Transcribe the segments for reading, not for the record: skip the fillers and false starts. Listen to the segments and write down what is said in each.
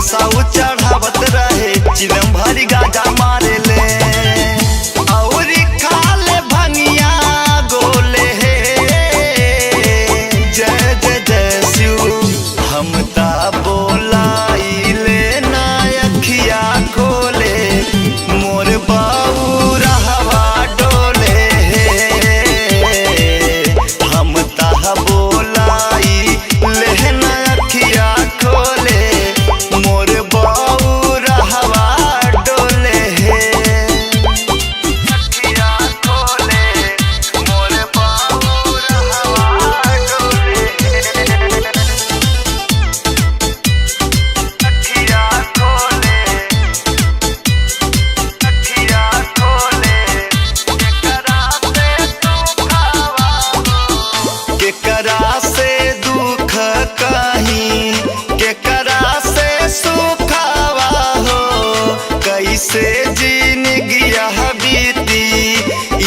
नसाऊ चढ़ावत रहे चिलम भरी गाजा मारे ले और खाले भंगिया गोले हे जय जय जय शिव हम ता बोलाइले ना अखिया खोले मोर बाऊ रहवा डोले हम ता बोलाई लेना अखिया खोले मोर बाऊ रहवा डोले अखिया खोले मोर बाऊ रहवा डोले अखिया खोले अखिया खोले केकरा से दुख कहीं केकरा से सुखावा हो कैसे जिंदगिया बीती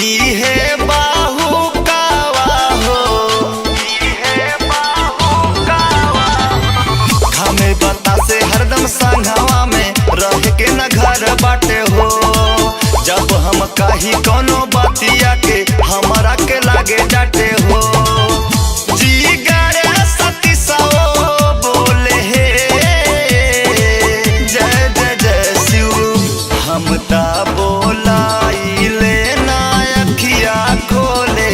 इहे बाहु कावा हो इहे बाहु कावा हमें बता से हरदम संघवा में रह के न घर बाटे हो जब हम कही कोनो बातिया के हमारा के लागे डाटे हो जीगर सती सो बोले हे जय जय जय शिव हम ता बोलाइले ना अखिया खोले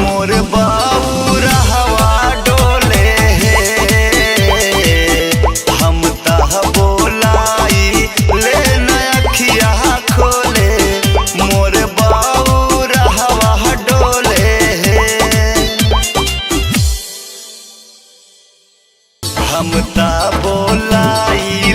मोर बाऊ रहवा डोले हम ता बोलाइले ना अखिया खोले मोर बाऊ रहवा डोले हम ता बोलाई